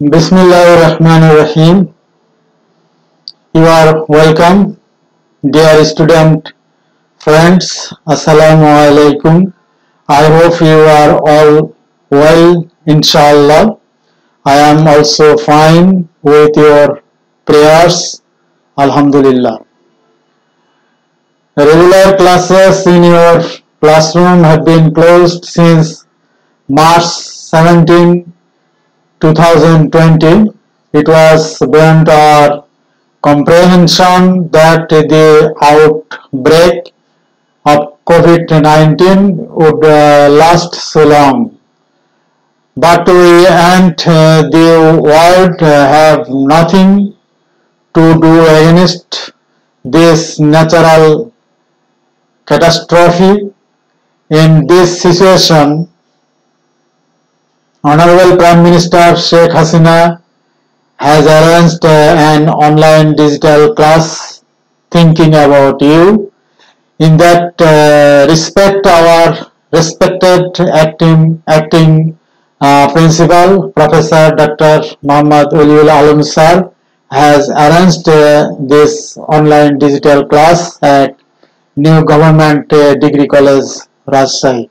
Bismillahirrahmanirrahim. You are welcome, dear student friends. Assalamu alaikum. I hope you are all well, inshallah. I am also fine with your prayers. Alhamdulillah. Regular classes in your classroom have been closed since March 17, 2020. It was beyond our comprehension that the outbreak of COVID-19 would last so long. But we and the world have nothing to do against this natural catastrophe. In this situation, Honorable Prime Minister Sheikh Hasina has arranged an online digital class thinking about you. In that respect, our respected acting principal, Professor Dr. Muhammad Uliul Alam Sir, has arranged this online digital class at New Government Degree College, Rajshahi.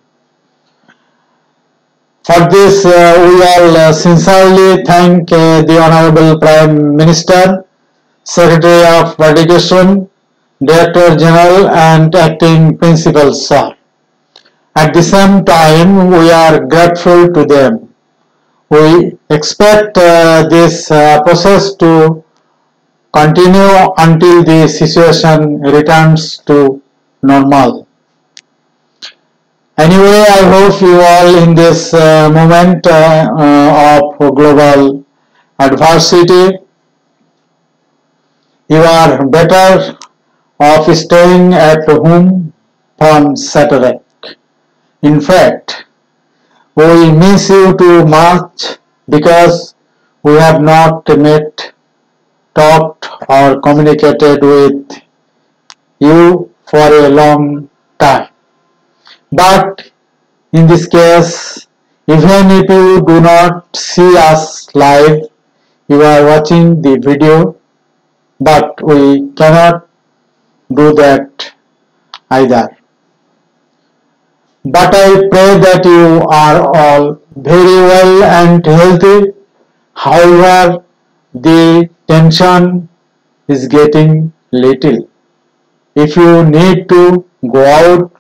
For this, we all sincerely thank the Honorable Prime Minister, Secretary of Education, Director General and Acting Principal Sir. At the same time, we are grateful to them. We expect this process to continue until the situation returns to normal. Anyway, I hope you all in this moment of global adversity, you are better off staying at home from Saturday. In fact, we miss you too much because we have not met, talked or communicated with you for a long time. But in this case, even if you do not see us live, you are watching the video, but we cannot do that either. But I pray that you are all very well and healthy. However, the tension is getting little. If you need to go out,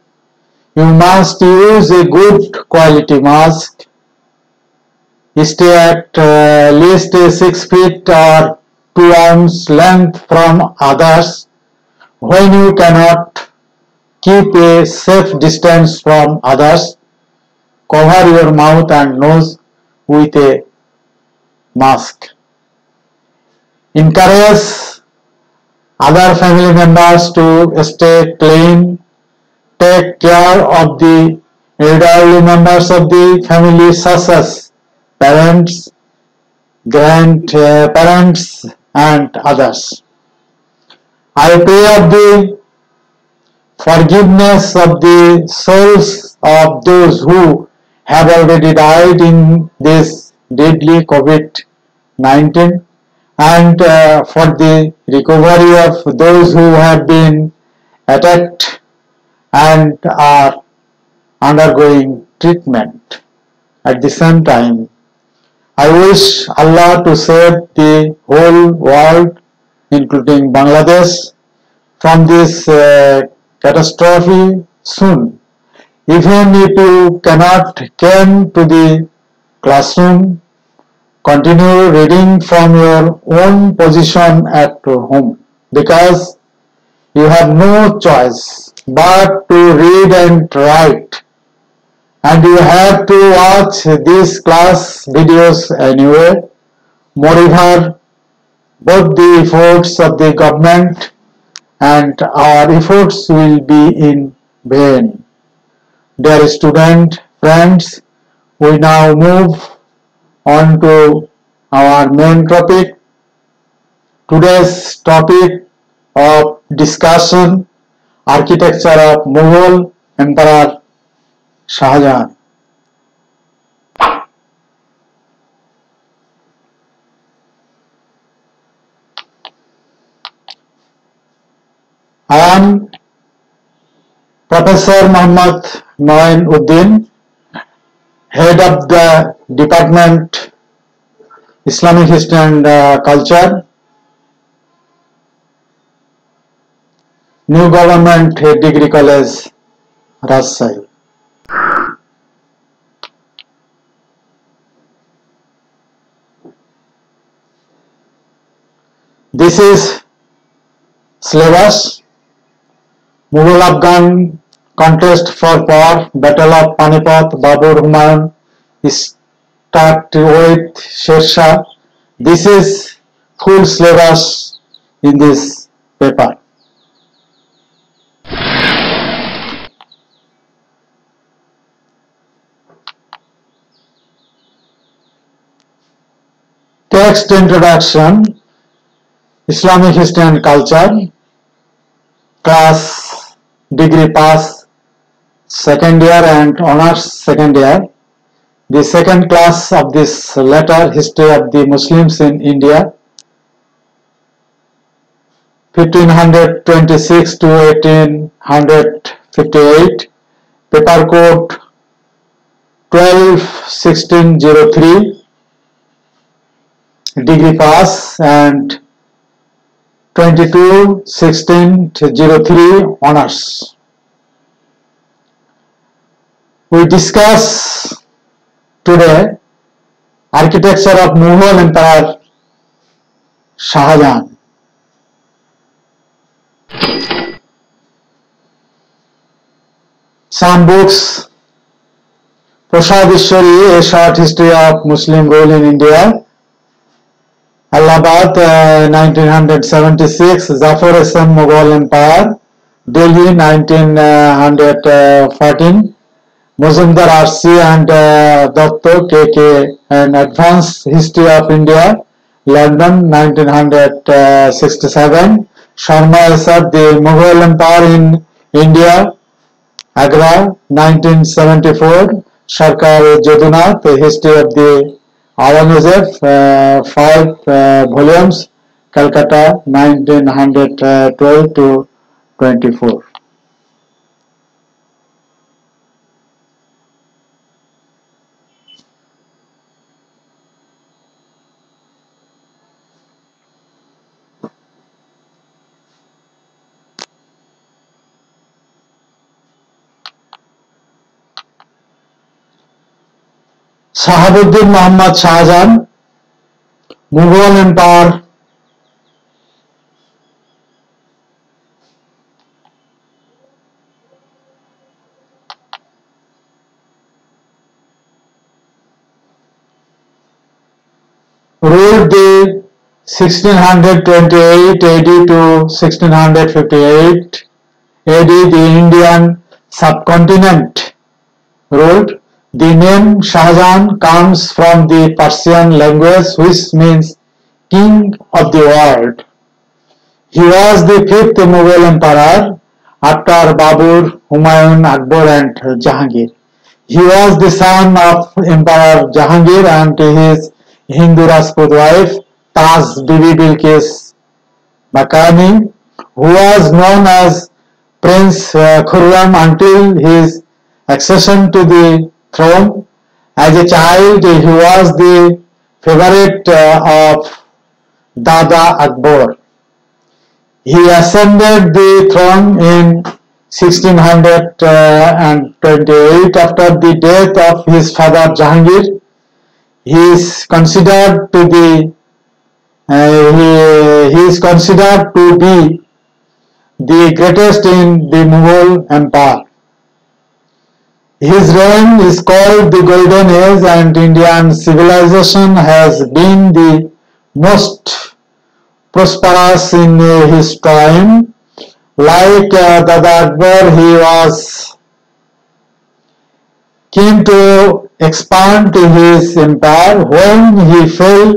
you must use a good quality mask. Stay at least 6 feet or 2 arms length from others. When you cannot keep a safe distance from others, cover your mouth and nose with a mask. Encourage other family members to stay clean. Take care of the elderly members of the family such as parents, grandparents and others. I pray of the forgiveness of the souls of those who have already died in this deadly COVID-19 and for the recovery of those who have been attacked and are undergoing treatment. At the same time, I wish Allah to save the whole world, including Bangladesh, from this catastrophe soon. Even if you cannot come to the classroom, continue reading from your own position at home because you have no choice but to read and write, and you have to watch these class videos anyway. Moreover, both the efforts of the government and our efforts will be in vain. Dear student friends, we now move on to our main topic. Today's topic of discussion, architecture of Mughal Emperor Shah Jahan. I am Professor Muhammad Noin Uddin, Head of the Department Islamic History and Culture, New Government Degree College, Rajshahi. This is syllabus. Mughal Afghan contest for power, Battle of Panipat, Babur Humayun, start with Sher Shah. This is full syllabus in this paper. Text introduction, Islamic history and culture, class degree pass second year and honors second year. The second class of this letter, history of the Muslims in India, 1526 to 1858, paper code 12-1603, degree pass, and 22-1603 honors. We discuss today architecture of Mughal Emperor Shah Jahan. Some books, Prasad Ishwari, A Short History of Muslim Rule in India, Allahabad, 1976, Zafar Hasan, Mughal Empire, Delhi, 1914, Muzumdar R.C. and Datto K.K. An Advanced History of India, London, 1967, Sharma Asad, The Mughal Empire in India, Agra, 1974, Sarkar Jadunath, The History of the Aurangzeb, 5 volumes, Calcutta, 1912 to 24. Shahabuddin Muhammad Shah Jahan, Mughal Empire, ruled the 1628 AD to 1658 AD, the Indian subcontinent ruled. The name Shah Jahan comes from the Persian language, which means king of the world. He was the fifth Mughal emperor after Babur, Humayun, Akbar and Jahangir. He was the son of Emperor Jahangir and his Hindu Rajput wife Taj Bibi Bilkis Bakani, who was known as Prince Khurram until his accession to the throne. As a child, he was the favorite of Dada Akbar. He ascended the throne in 1628 after the death of his father Jahangir. He is considered to be the greatest in the Mughal Empire. His reign is called the Golden Age, and Indian civilization has been the most prosperous in his time. Like Dada Akbar, he was keen to expand his empire. When he fell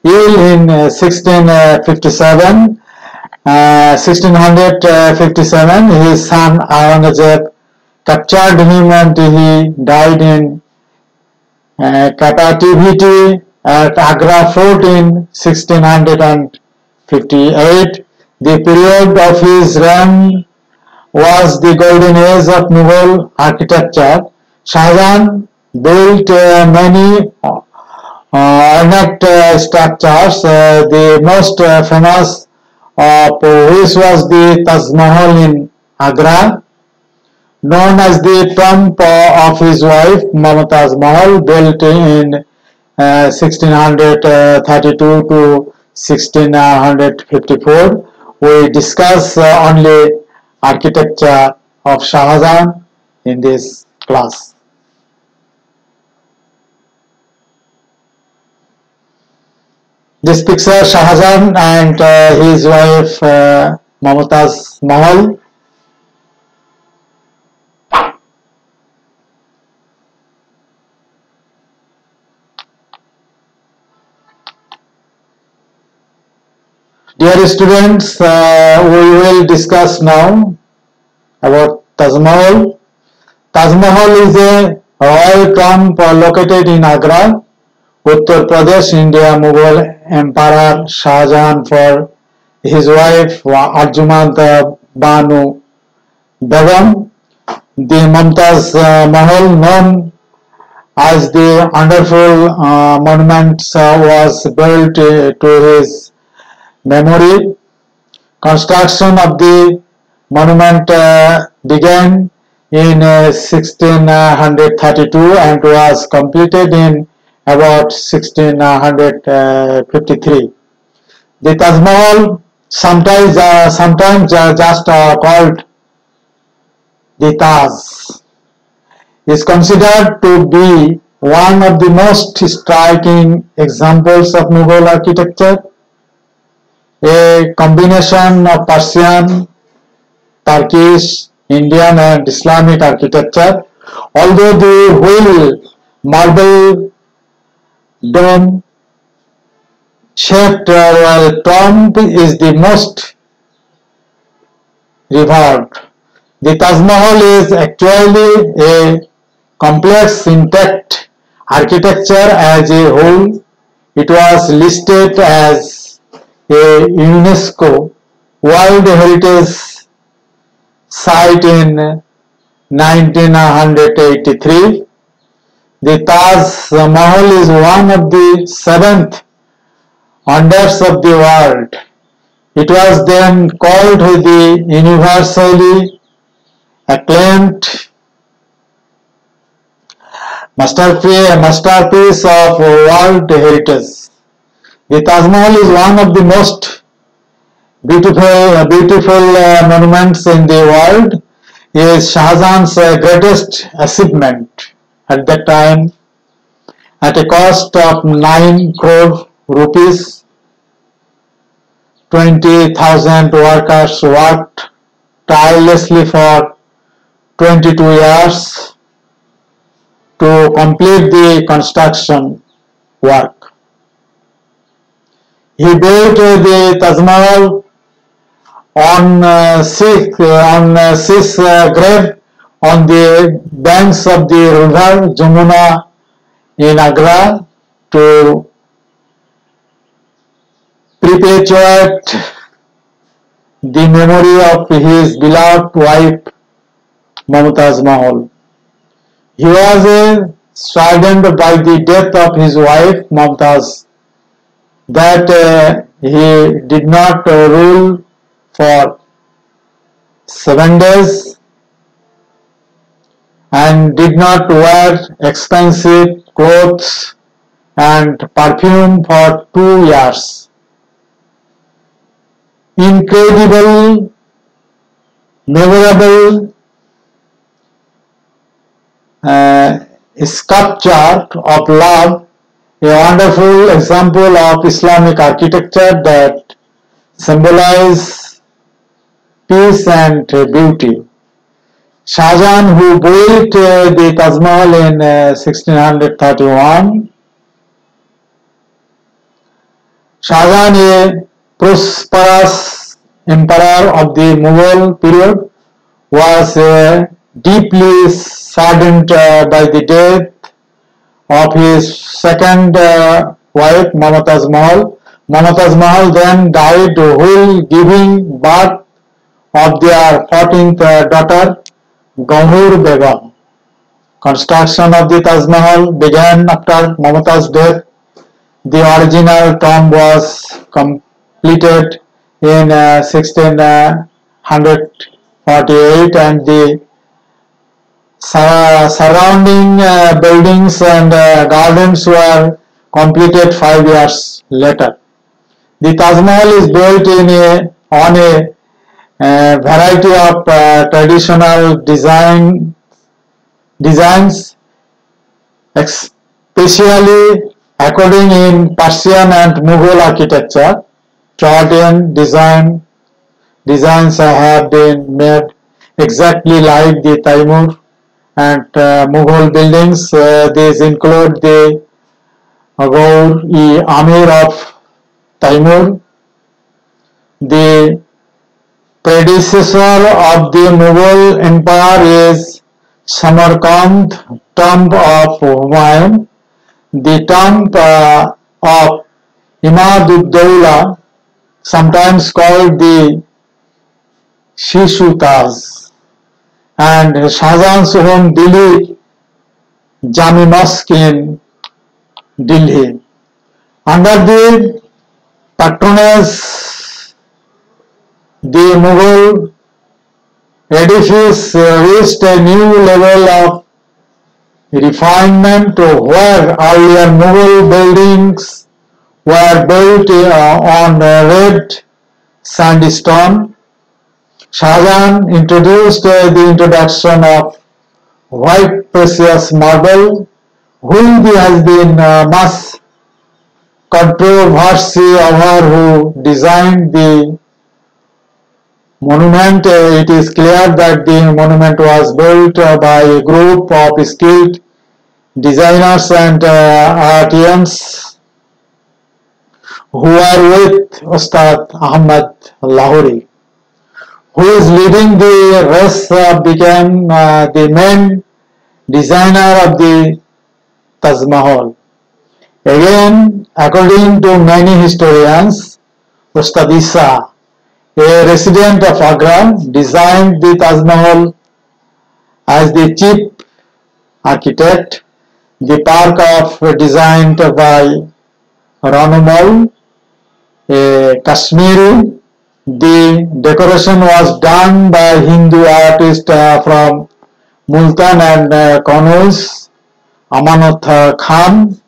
ill in 1657, his son Aurangzeb captured him and he died in captivity at Agra fort in 1658. The period of his reign was the golden age of Mughal architecture. Shah Jahan built many ornate structures. The most famous of which was the Taj Mahal in Agra, known as the tomb of his wife Mumtaz Mahal, built in 1632 to 1654. We discuss only architecture of Shah Jahan in this class. This picture Shah Jahan and his wife Mumtaz Mahal. Dear students, we will discuss now about Taj Mahal. Taj Mahal is a royal tomb located in Agra, Uttar Pradesh, India. Mughal Emperor Shah Jahan for his wife Arjumand Banu Begum. The Mumtaz Mahal, known as the wonderful monument, was built to his memory. Construction of the monument began in 1632 and was completed in about 1653. The Taj Mahal, sometimes just called the Taj, is considered to be one of the most striking examples of Mughal architecture, a combination of Persian, Turkish, Indian and Islamic architecture. Although the wheel marble dome shaped royal tomb is the most revered, the Taj Mahal is actually a complex intact architecture as a whole. It was listed as a UNESCO World Heritage Site in 1983. The Taj Mahal is one of the seventh wonders of the world. It was then called the universally acclaimed masterpiece of world heritage. The Taj Mahal is one of the most beautiful monuments in the world. It is Shah Jahan's greatest achievement at that time. At a cost of 9 crore rupees, 20,000 workers worked tirelessly for 22 years to complete the construction work. He built the Taj Mahal on six grave on the banks of the river Jamuna in Agra to perpetuate the memory of his beloved wife Mumtaz Mahal. He was saddened by the death of his wife Mumtaz that he did not rule for 7 days and did not wear expensive clothes and perfume for 2 years. Incredible, memorable sculpture of love, a wonderful example of Islamic architecture that symbolizes peace and beauty. Shah Jahan, who built the Taj Mahal in 1631, Shah Jahan, a prosperous emperor of the Mughal period, was deeply saddened by the death of his second wife Mumtaz Mahal. Mumtaz Mahal then died while giving birth of their 14th daughter, Gauhur Begum. Construction of the Taj Mahal began after Mumtaz's death. The original tomb was completed in 1648 and the surrounding buildings and gardens were completed 5 years later. The Taj Mahal is built on a variety of traditional designs, especially according in Persian and Mughal architecture. Trojan designs have been made exactly like the Taimur and Mughal buildings. These include the Gaur-e-Amir of Taimur, the predecessor of the Mughal Empire is Samarkand tomb of Humayun, the tomb of Imad-ud-Dawla, sometimes called the Shishu Taj, and Shahjahan's home Delhi Jami Mosque in Delhi. Under the patronage, the Mughal edifice reached a new level of refinement where earlier Mughal buildings were built on red sandstone. Shahjahan introduced the introduction of white precious marble, which has been much controversy over who designed the monument. It is clear that the monument was built by a group of skilled designers and artisans who are with Ustad Ahmad Lahori, who is leading the rest, became the main designer of the Taj Mahal. Again, according to many historians, Ustad Isa, a resident of Agra, designed the Taj Mahal as the chief architect. The park of designed by Ranumal, a Kashmiri. The decoration was done by Hindu artists from Multan and Kanauj. Amanat Khan,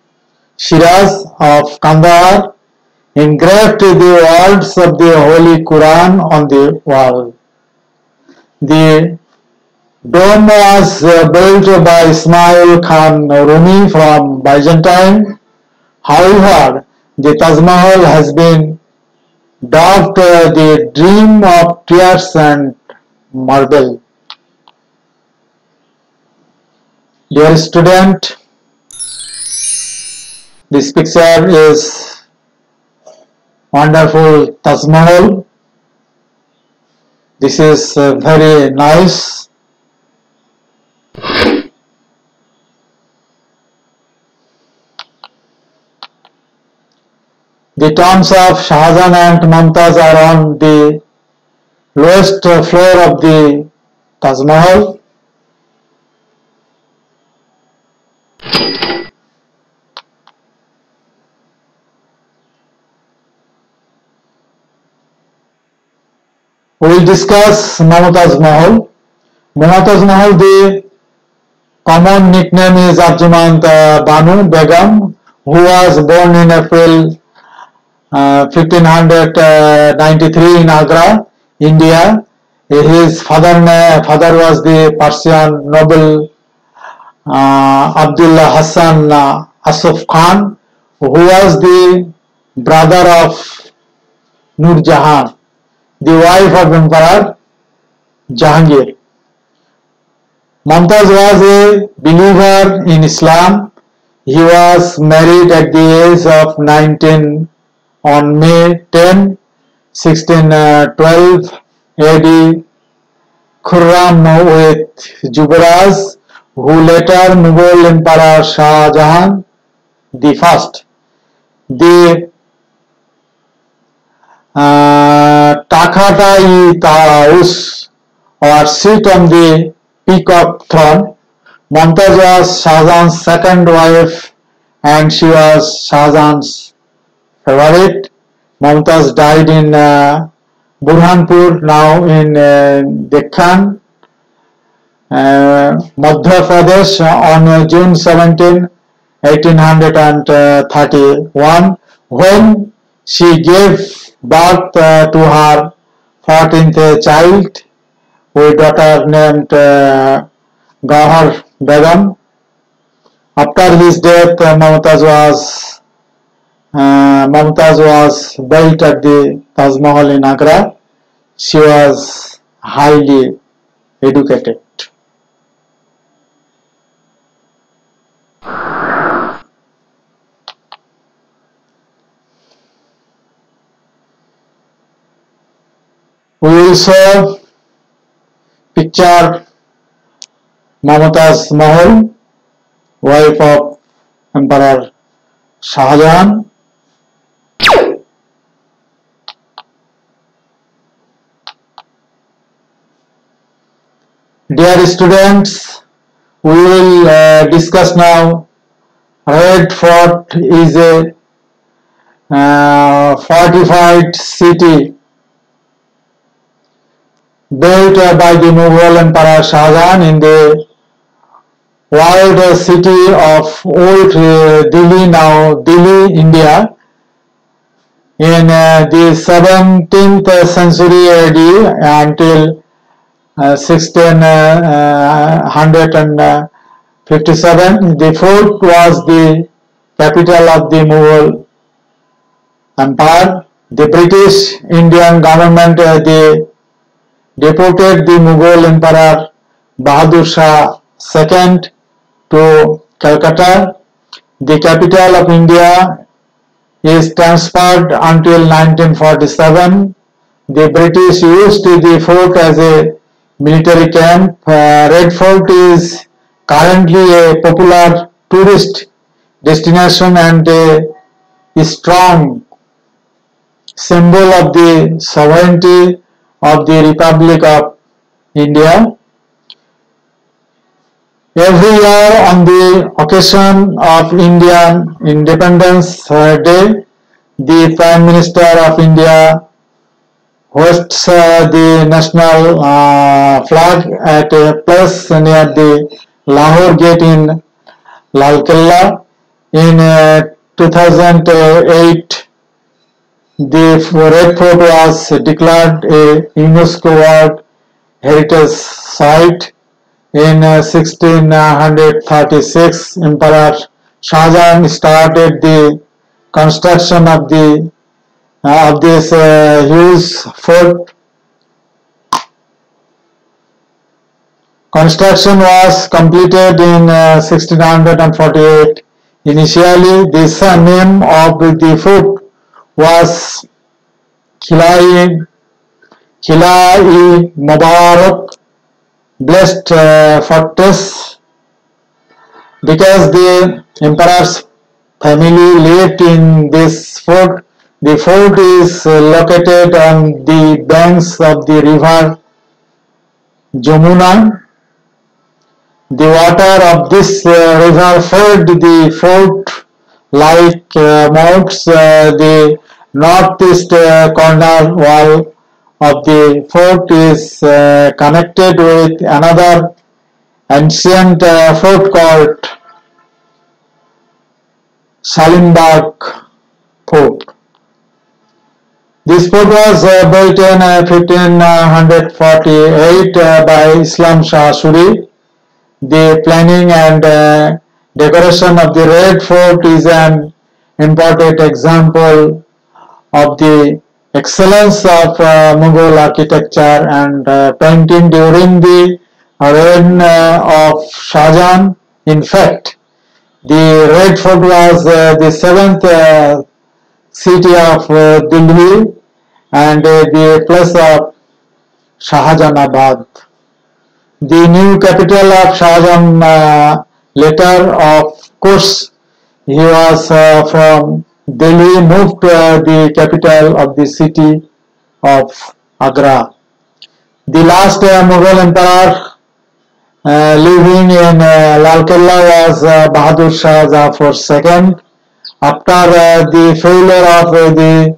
Shiraz of Kandahar, engraved the words of the Holy Quran on the wall. The dome was built by Ismail Khan Rumi from Byzantine. However, the Taj Mahal has been dubbed the dream of tears and marble. Dear student, this picture is wonderful Taj Mahal. This is very nice. The tombs of Shahjahan and Mumtaz are on the lowest floor of the Taj Mahal. We will discuss Mumtaz Mahal. Mumtaz Mahal, the common nickname is Arjumand Banu Begum, who was born in April 1593 in Agra, India. His father was the Persian noble Abdullah Hassan Asaf Khan, who was the brother of Nur Jahan, the wife of Emperor Jahangir. Mumtaz was a believer in Islam. He was married at the age of 19 on May 10, 1612 AD. Khurram with Jubaraz, who later Mughal Emperor Shah Jahan the First. The Takhta-i-Taus, or seat on the peacock throne. Mumtaz was Shah Jahan's second wife and she was Shah Jahan's favorite. Mumtaz died in Burhanpur, now in Deccan, Madhya Pradesh, on June 17, 1831, when she gave birth to her 14th child, with daughter named Gauhar Begum. After his death, Mumtaz was built at the Taj Mahal in Agra. She was highly educated. We also picture Mumtaz Mahal, wife of Emperor Shah Jahan. Dear students, we will discuss now. Red Fort is a fortified city built by the Mughal Emperor Shah Jahan in the walled city of Old Delhi, now Delhi, India, in the 17th century AD until 1657. The fort was the capital of the Mughal Empire. The British Indian government deported the Mughal Emperor Bahadur Shah II to Calcutta. The capital of India is transferred until 1947. The British used the fort as a military camp. Red Fort is currently a popular tourist destination and a strong symbol of the sovereignty of the Republic of India. Every year on the occasion of Indian Independence Day, the Prime Minister of India hosts the national flag at a place near the Lahore Gate in Lal Killa. In 2008, the Red Fort was declared a UNESCO World Heritage Site. In 1636, Emperor Shah Jahan started the construction of this huge fort. Construction was completed in 1648. Initially, the name of the fort was Qila-i Mubarak, blessed fortress, because the emperor's family lived in this fort. The fort is located on the banks of the river Jamuna. The water of this river filled the fort like moats. The northeast corner wall of the fort is connected with another ancient fort called Salimbag Fort. This fort was built in 1548 by Islam Shah Suri. The planning and decoration of the Red Fort is an important example of the excellence of Mughal architecture and painting during the reign of Shah Jahan. In fact, the Red Fort was the seventh city of Delhi and the place of Shahjahanabad. The new capital of Shah Jahan later, of course, he was from Delhi moved the capital of the city of Agra. The last Mughal emperor living in Lal Killa was Bahadur Shah Zafar II. After the failure of the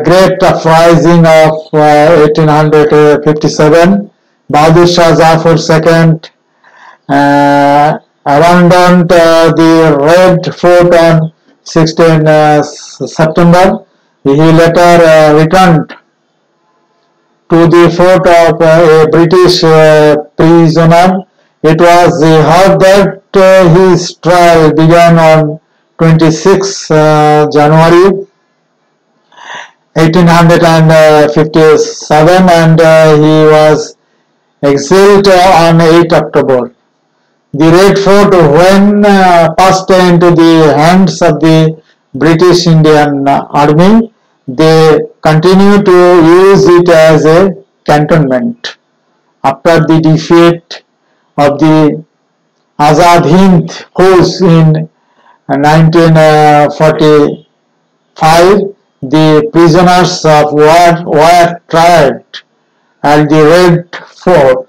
great uprising of 1857, Bahadur Shah Zafar II abandoned the Red Fort on 16 September. He later returned to the fort of a British prisoner. It was heard that his trial began on 26 January 1857 and he was exiled on 8 October. The Red Fort, when passed into the hands of the British Indian Army, they continued to use it as a cantonment. After the defeat of the Azad Hind Force in 1945, the prisoners of war were tried at the Red Fort.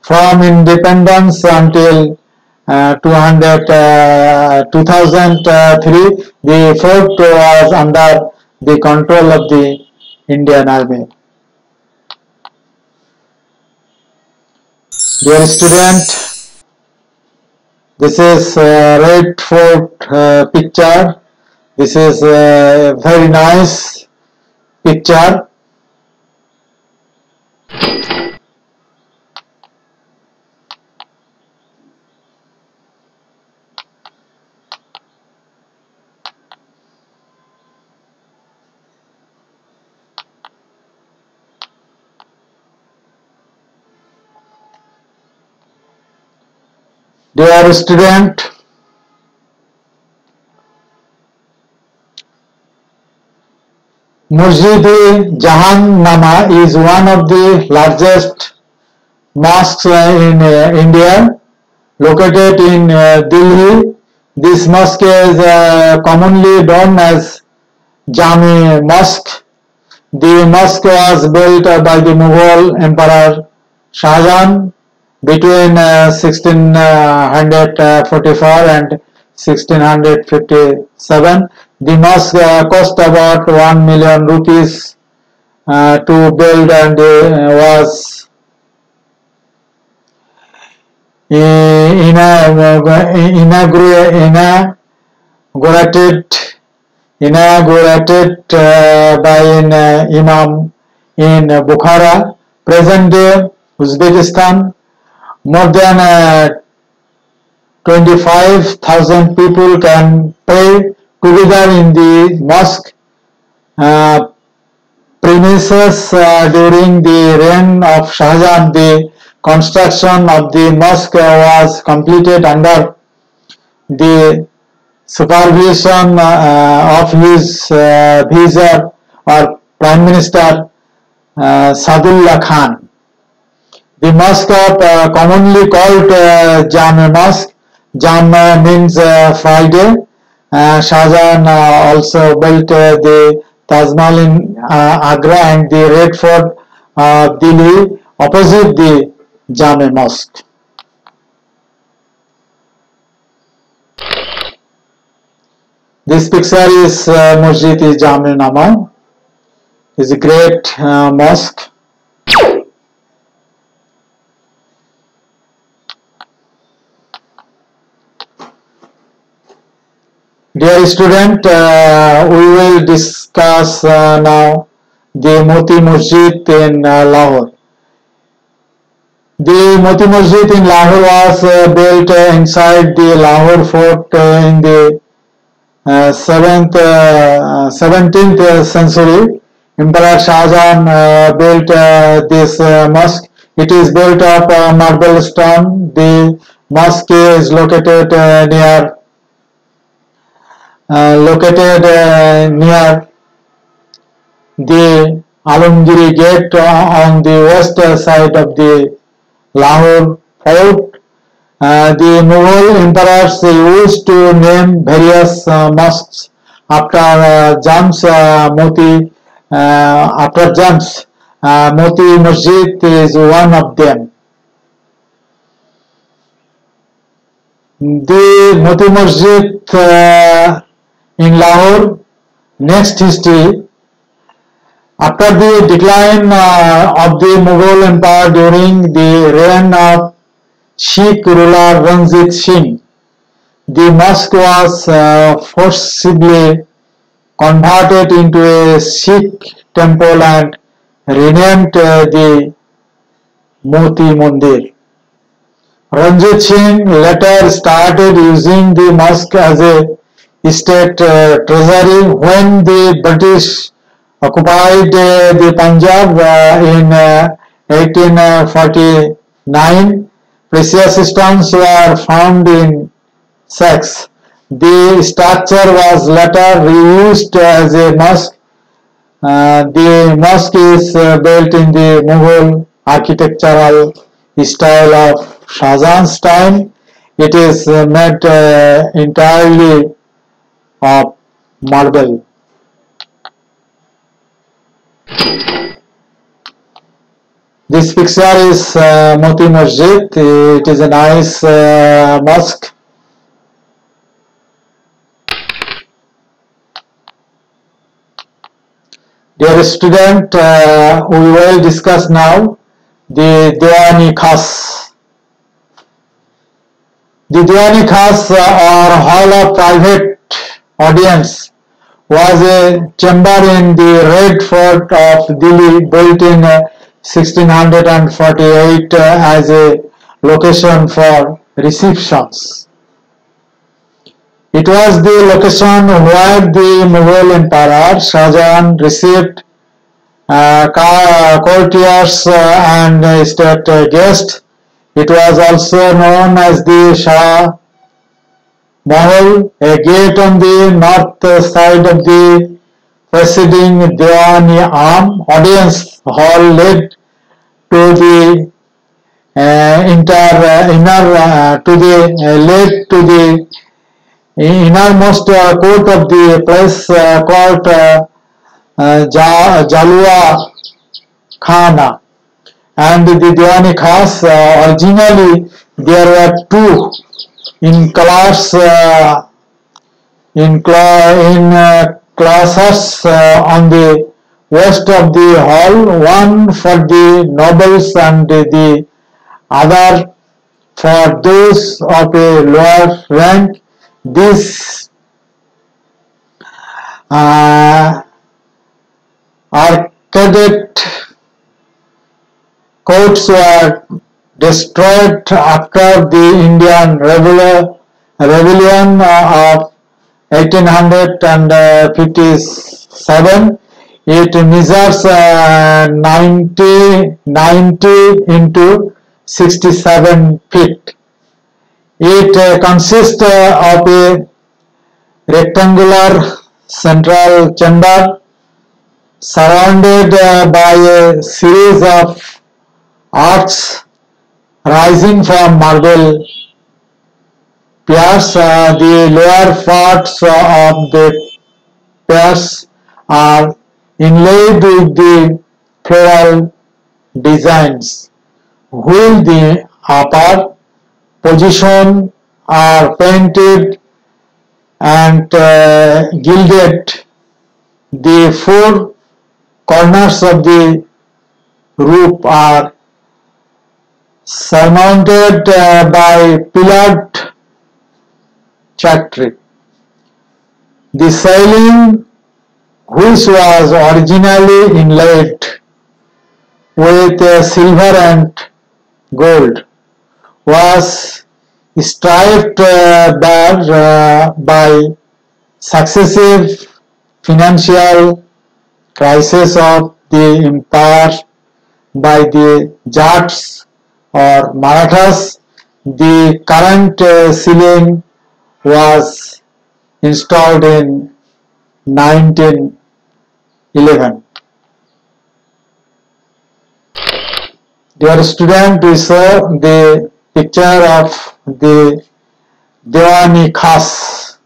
From independence until 2003, the fort was under the control of the Indian Army. Dear student, this is Red Fort picture. This is a very nice picture. Dear student, Masjid-e-Jahan-Nama is one of the largest mosques in India, located in Delhi. This mosque is commonly known as Jami Mosque. The mosque was built by the Mughal Emperor Shah Jahan between 1644 and 1657. The mosque cost about 1 million rupees to build and was inaugurated by an imam in Bukhara, present-day Uzbekistan. More than 25,000 people can pray together in the mosque premises during the reign of Shah Jahan. The construction of the mosque was completed under the supervision of his vizier or Prime Minister Sadullah Khan. The mosque commonly called Jam Mosque. Jam means Friday. Shah Jahan also built the Taj Mahal in Agra and the Red Fort Delhi opposite the Jam Mosque. This picture is Masjid-e-Jam-e-Nama. It's a great mosque. Dear student, we will discuss now the Moti Masjid in Lahore. The Moti Masjid in Lahore was built inside the Lahore fort in the 17th century. Emperor Shah Jahan built this mosque. It is built of marble stone. The mosque is located near the Alamgiri Gate on the west side of the Lahore fort. The Mughal emperors used to name various mosques After jumps, Moti Masjid is one of them. The Moti Masjid in Lahore. Next history. After the decline of the Mughal Empire during the reign of Sikh ruler Ranjit Singh, the mosque was forcibly converted into a Sikh temple and renamed the Moti Mandir. Ranjit Singh later started using the mosque as a state treasury when the British occupied the Punjab in 1849. Precious stones were found in sacks. The structure was later reused as a mosque. The mosque is built in the Mughal architectural style of Shah Jahan's time. It is made entirely of marble. This picture is Moti Masjid. It is a nice mosque. Dear student, we will discuss now the Diwani Khas. The Diwani Khas or Hall of Private Audience was a chamber in the Red Fort of Delhi built in 1648 as a location for receptions. It was the location where the Mughal Emperor Shah Jahan received courtiers and state guests. It was also known as the Shah Mahal, a gate on the north side of the preceding Diwani Arm. Audience hall led to the innermost court of the place called Jalua Khana, and the Diwani Khas. Originally, there were two in class classes on the west of the hall, one for the nobles and the other for those of a lower rank. These arcaded courts were destroyed after the Indian Rebellion of 1857. It measures 90 into 67 feet. It consists of a rectangular central chamber surrounded by a series of arcs rising from marble piers. The lower parts of the piers are inlaid with the floral designs, while the upper position are painted and gilded. The four corners of the roof are surmounted by pillared chhatri. The ceiling, which was originally inlaid with silver and gold, was striped bare by successive financial crises of the empire by the Jats or Marathas. The current ceiling was installed in 1911. Dear student, we saw the picture of the Diwani Khas.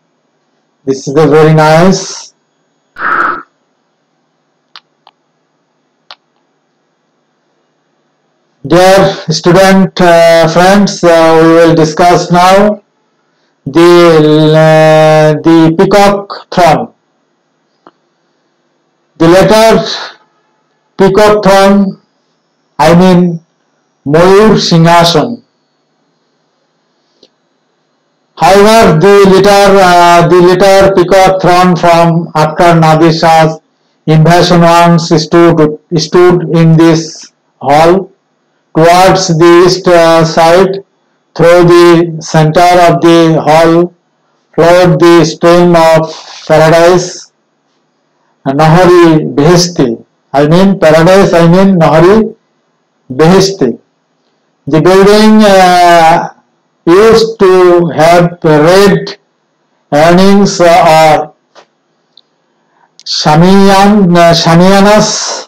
This is very nice. Dear student friends, we will discuss now the peacock throne. The letter peacock throne, I mean Mayur Singhasan. However, the later peacock throne from after Nadir Shah's invasion once stood in this hall. Towards the east side, through the center of the hall, flowed the stream of paradise, Nahari Behesti. I mean paradise, I mean Nahari Behesti. The building used to have red awnings or shamiyanas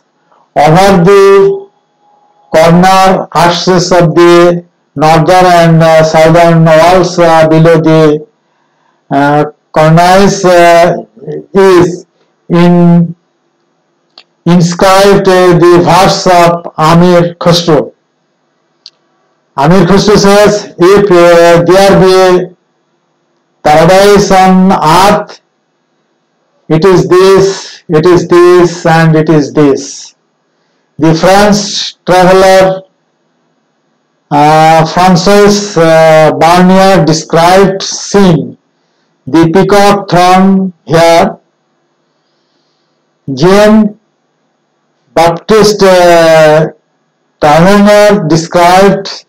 over the corner arches of the northern and southern walls. Below the cornice is inscribed the verse of Amir Khusro. Amir Khusro says, if there be paradise on earth, it is this, it is this, and it is this. The French traveler Francois Barnier described seeing the peacock throne here. Jean Baptiste Taverner described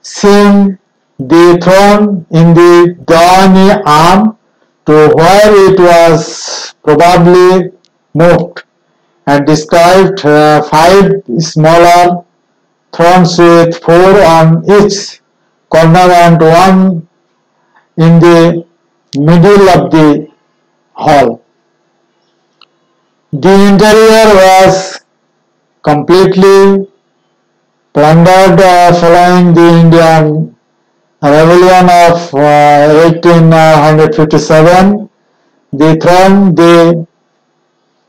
seeing the throne in the Dawani arm to where it was probably moved, and described 5 smaller thrones with 4 on each corner and 1 in the middle of the hall. The interior was completely plundered following the Indian Rebellion of 1857. The throne, the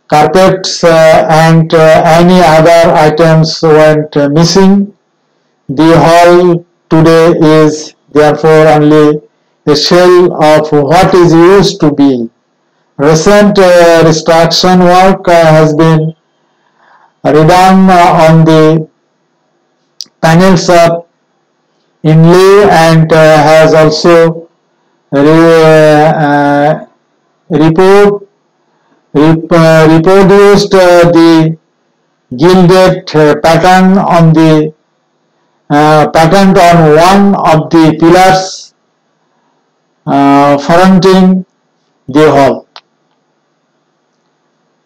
carpets and any other items went missing. The hall today is therefore only a shell of what it used to be. Recent restoration work has been redone on the panels of inlay and has also reproduced the gilded pattern on the patterned on one of the pillars fronting the hall.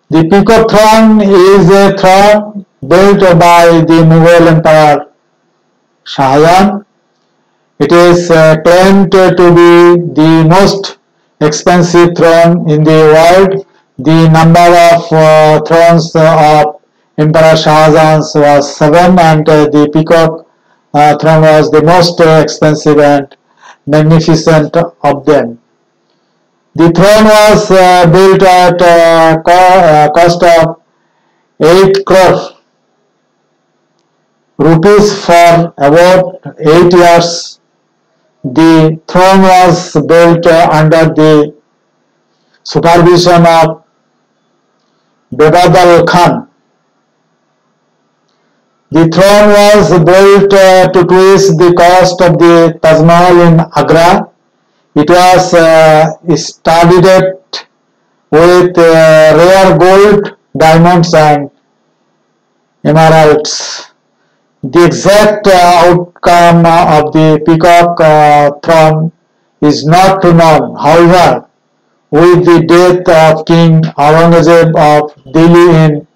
The peacock throne is a throne built by the Mughal Emperor Shah Jahan. It is claimed to be the most expensive throne in the world. The number of thrones of Emperor Shah Jahan was 7, and the peacock throne was the most expensive and magnificent of them. The throne was built at cost of 8 crore rupees for about 8 years. The throne was built under the supervision of Babadal Khan. The throne was built to twist the cost of the Taj Mahal in Agra. It was studded with rare gold, diamonds and emeralds. The exact outcome of the peacock throne is not known. However, with the death of King Aurangzeb of Delhi in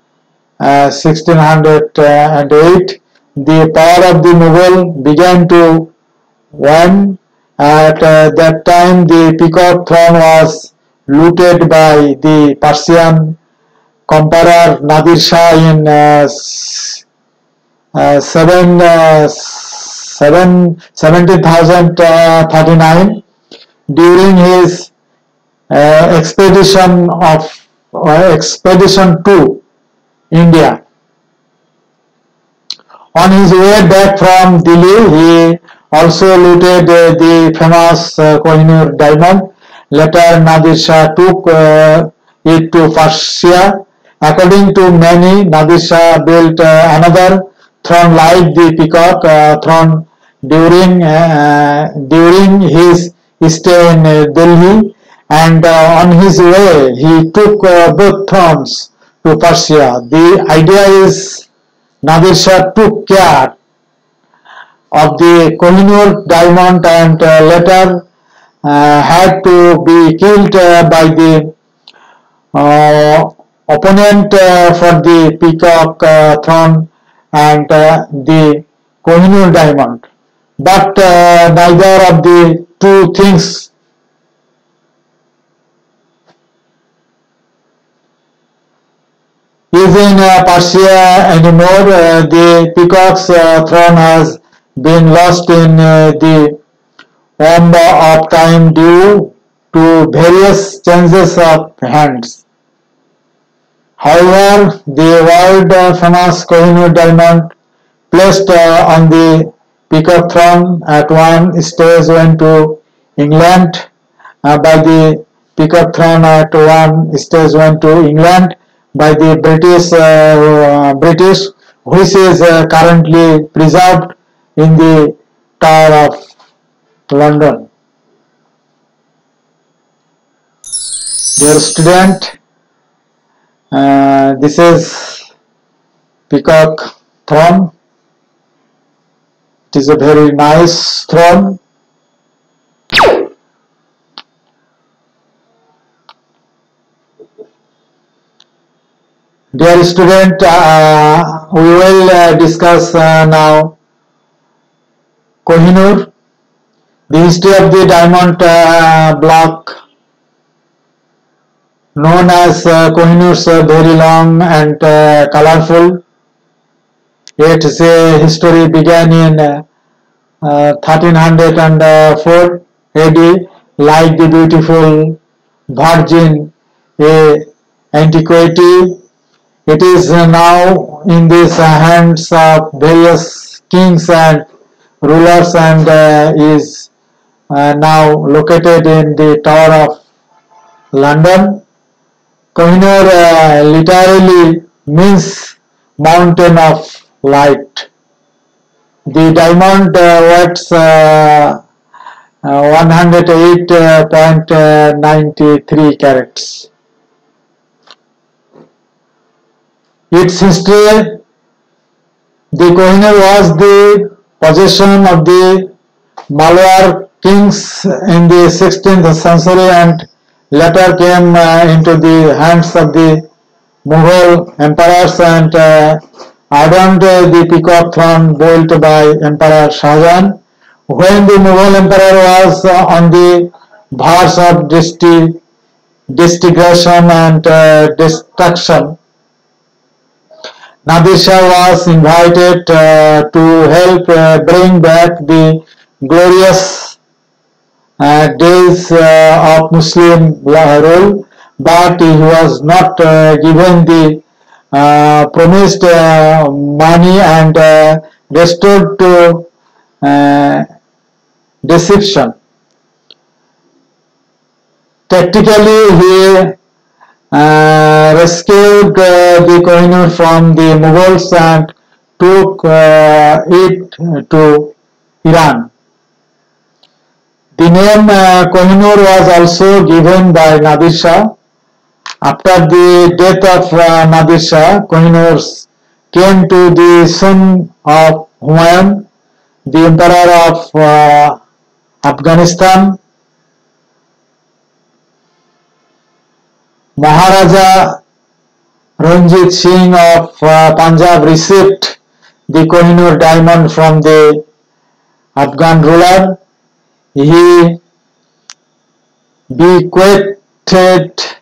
1608, the power of the Mughal began to wane. At that time, the peacock throne was looted by the Persian conqueror Nadir Shah in 1739. during his expedition to India. On his way back from Delhi, he also looted the famous Kohinoor diamond. Later, Nadir Shah took it to Persia. According to many, Nadir Shah built another throne like the Peacock throne during his stay in Delhi, and on his way he took both thrones to Persia. The idea is Nadir Shah took care of the Kohinoor diamond and later had to be killed by the uh, opponent for the Peacock throne and the Kohinoor diamond. But neither of the two things is in Persia anymore. The Peacock's throne has been lost in the womb of time due to various changes of hands. However, the world famous Kohinoor diamond placed on the Peacock throne at one stage went to England. By the Peacock throne at one stage went to England by the British, which is currently preserved in the Tower of London. Dear student, this is Peacock throne. It is a very nice throne. Dear student, we will discuss now Kohinoor, the history of the diamond block known as Kohinoor's very long and colorful. Its history began in 1304 AD, like the beautiful Virgin antiquity. It is now in the hands of various kings and rulers and is now located in the Tower of London. Kohinoor literally means mountain of light. The diamond weighs 108.93 carats. Its history: the Kohinoor was the possession of the Malwar kings in the 16th century and later came into the hands of the Mughal emperors and adorned the Peacock throne built by Emperor Shah Jahan. When the Mughal emperor was on the verge of disintegration and destruction, Nadir Shah was invited to help bring back the glorious days of Muslim rule, but he was not given the promised money and restored to uh, deception. Tactically, he rescued the Kohinoor from the Mughals and took it to Iran. The name Kohinoor was also given by Nadir Shah. After the death of Nadir Shah, Kohinoor came to the son of Humayun, the emperor of Afghanistan. Maharaja Ranjit Singh of Punjab received the Kohinoor diamond from the Afghan ruler. He bequeathed it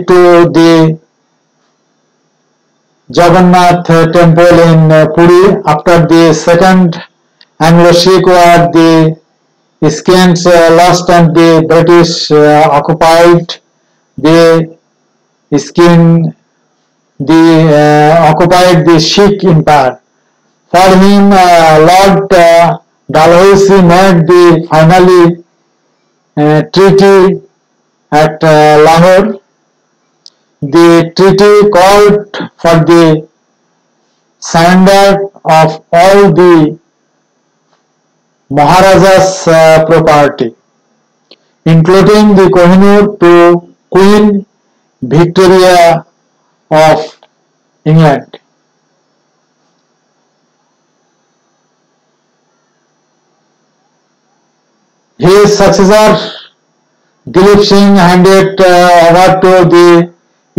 to the Jagannath temple in Puri. After the second Anglo-Sikh war, the Scythians lost and the British occupied the occupied the Sikh empire. For him, Lord Dalhousie made the finally treaty at Lahore. The treaty called for the surrender of all the Maharaja's property, including the Kohinoor, to Queen Victoria of England. His successor Dilip Singh handed over to the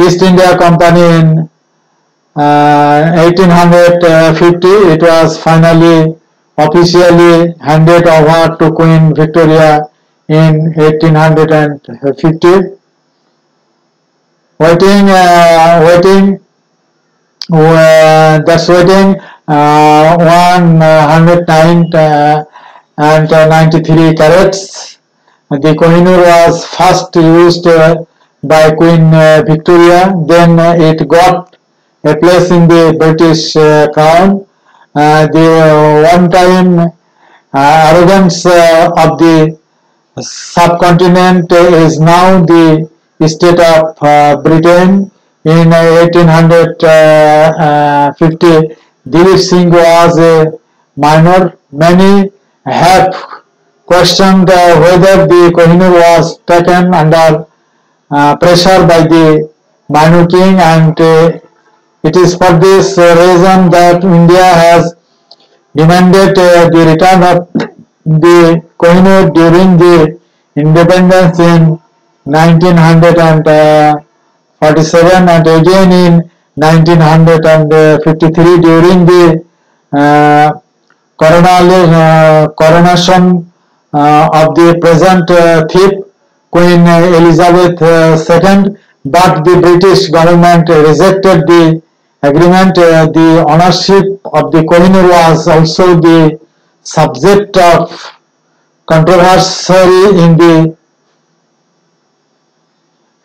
East India Company in 1850. It was finally officially handed over to Queen Victoria in 1850. That's waiting 109 and 93 carats. The Kohinoor was first used by Queen Victoria, then it got a place in the British Crown. The one-time arrogance of the subcontinent is now the state of Britain. In 1850, Dilip Singh was a minor. Many have questioned whether the Kohinoor was taken under pressure by the minor king, and it is for this reason that India has demanded the return of the Kohinoor during the independence in 1947 and again in 1953 during the coronation of the present thief Queen Elizabeth II, but the British government rejected the agreement. The ownership of the Kohinoor was also the subject of controversy in the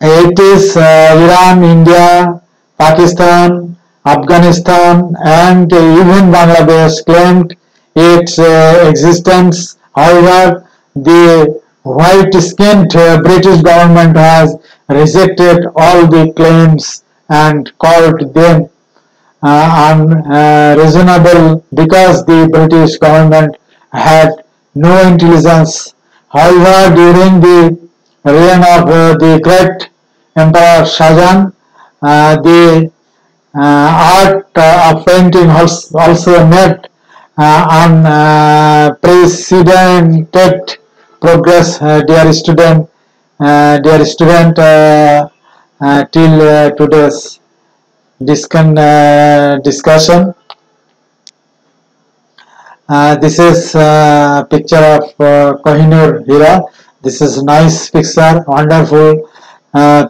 80s. Iran, India, Pakistan, Afghanistan, and even Bangladesh claimed its existence. However, the white-skinned British government has rejected all the claims and called them unreasonable because the British government had no intelligence. However, during the reign of the great Emperor Shah Jahan, the art of painting also made unprecedented progress, dear student, till today's discussion. This is a picture of Kohinoor Hira. This is nice picture, wonderful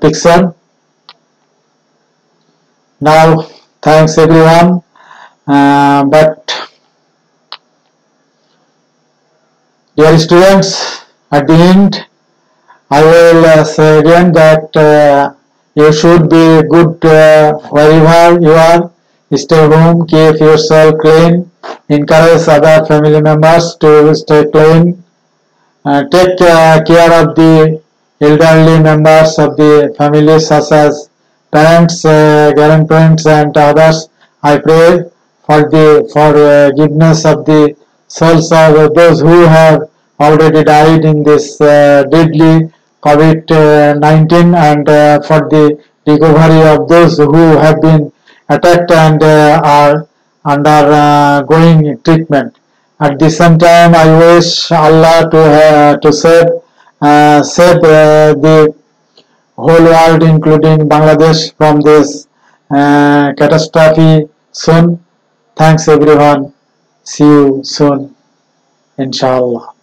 picture. Now, thanks everyone. But dear students, at the end, I will say again that you should be good wherever you are. Stay home, keep yourself clean, encourage other family members to stay clean, take care of the elderly members of the family such as parents, grandparents and others. I pray for the forgiveness of the souls of those who have already died in this deadly COVID-19 and for the recovery of those who have been attacked and are undergoing treatment. At the same time, I wish Allah to save the whole world, including Bangladesh, from this catastrophe soon. Thanks everyone. See you soon, inshallah.